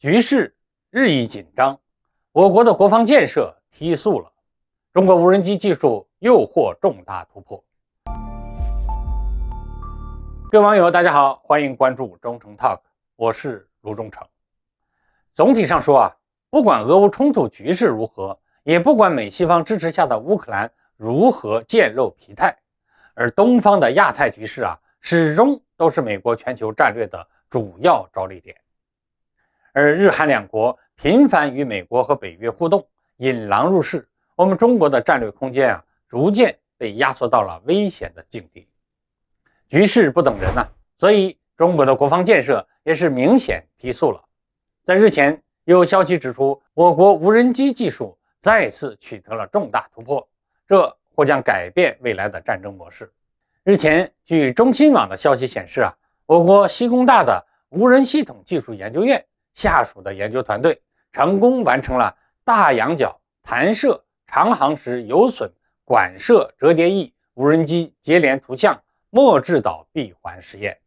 局势日益紧张，我国的国防建设提速了，中国无人机技术又获重大突破。各位网友大家好，欢迎关注忠诚 Talk， 我是卢忠诚。总体上说不管俄乌冲突局势如何，也不管美西方支持下的乌克兰如何渐露疲态，而东方的亚太局势始终都是美国全球战略的主要着力点。而日韩两国频繁与美国和北约互动，引狼入室，我们中国的战略空间逐渐被压缩到了危险的境地。局势不等人所以中国的国防建设也是明显提速了。在日前有消息指出，我国无人机技术再次取得了重大突破，这或将改变未来的战争模式。日前据中新网的消息显示我国西工大的无人系统技术研究院下属的研究团队成功完成了大仰角弹射长航时有损管射折叠翼无人机接连图像末制导闭环实验。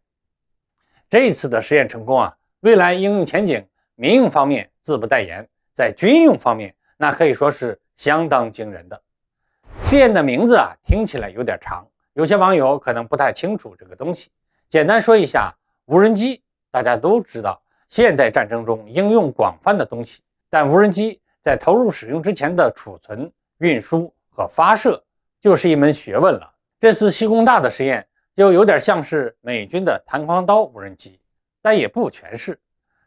这次的实验成功未来应用前景民用方面自不待言，在军用方面那可以说是相当惊人的。实验的名字听起来有点长，有些网友可能不太清楚这个东西。简单说一下，无人机大家都知道，现代战争中应用广泛的东西，但无人机在投入使用之前的储存、运输和发射就是一门学问了。这次西工大的实验就有点像是美军的弹簧刀无人机，但也不全是。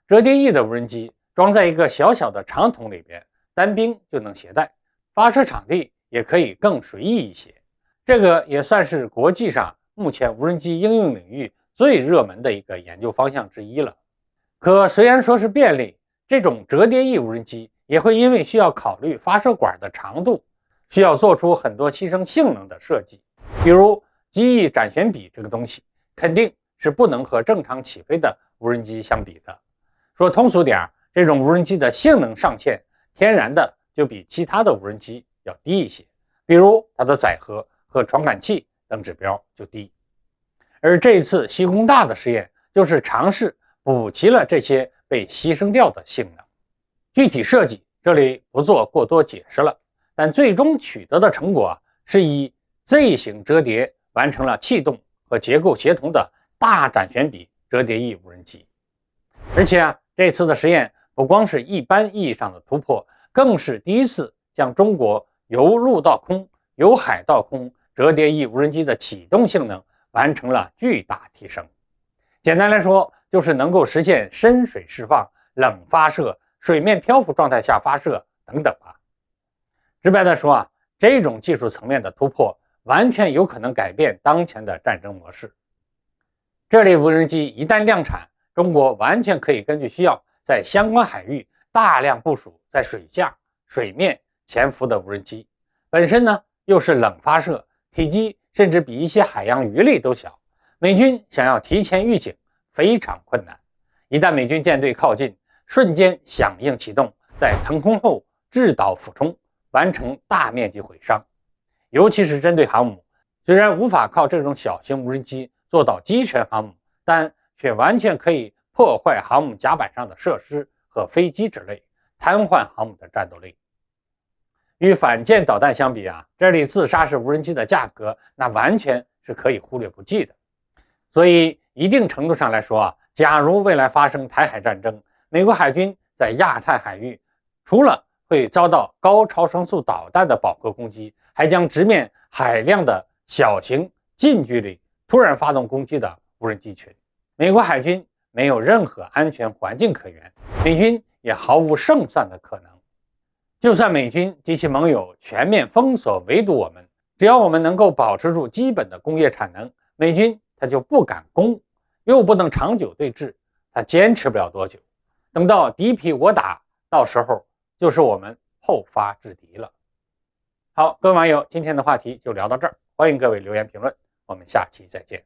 折叠翼的无人机装在一个小小的长筒里边，单兵就能携带，发射场地也可以更随意一些。这个也算是国际上目前无人机应用领域最热门的一个研究方向之一了。可虽然说是便利，这种折叠翼无人机也会因为需要考虑发射管的长度，需要做出很多牺牲性能的设计。比如机翼展旋比这个东西肯定是不能和正常起飞的无人机相比的。说通俗点，这种无人机的性能上限天然的就比其他的无人机要低一些，比如它的载荷和传感器等指标就低。而这次西工大的实验就是尝试补齐了这些被牺牲掉的性能。具体设计这里不做过多解释了，但最终取得的成果是以 Z 型折叠完成了气动和结构协同的大展旋比折叠翼无人机。而且这次的实验不光是一般意义上的突破，更是第一次将中国由陆到空、由海到空折叠翼无人机的启动性能完成了巨大提升。简单来说，就是能够实现深水释放、冷发射、水面漂浮状态下发射等等直白的说这种技术层面的突破完全有可能改变当前的战争模式。这类无人机一旦量产，中国完全可以根据需要在相关海域大量部署在水下、水面潜伏的无人机，本身又是冷发射，体积甚至比一些海洋鱼类都小，美军想要提前预警非常困难。一旦美军舰队靠近，瞬间响应启动，在腾空后制导俯冲，完成大面积毁伤。尤其是针对航母，虽然无法靠这种小型无人机做到击沉航母，但却完全可以破坏航母甲板上的设施和飞机之类，瘫痪航母的战斗力。与反舰导弹相比这类自杀式无人机的价格那完全是可以忽略不计的。所以一定程度上来说假如未来发生台海战争，美国海军在亚太海域除了会遭到高超声速导弹的饱和攻击，还将直面海量的小型近距离突然发动攻击的无人机群。美国海军没有任何安全环境可言，美军也毫无胜算的可能。就算美军及其盟友全面封锁围堵我们，只要我们能够保持住基本的工业产能，美军他就不敢攻，又不能长久对峙，他坚持不了多久。等到敌疲我打，到时候就是我们后发制敌了。好，各位网友，今天的话题就聊到这儿，欢迎各位留言评论，我们下期再见。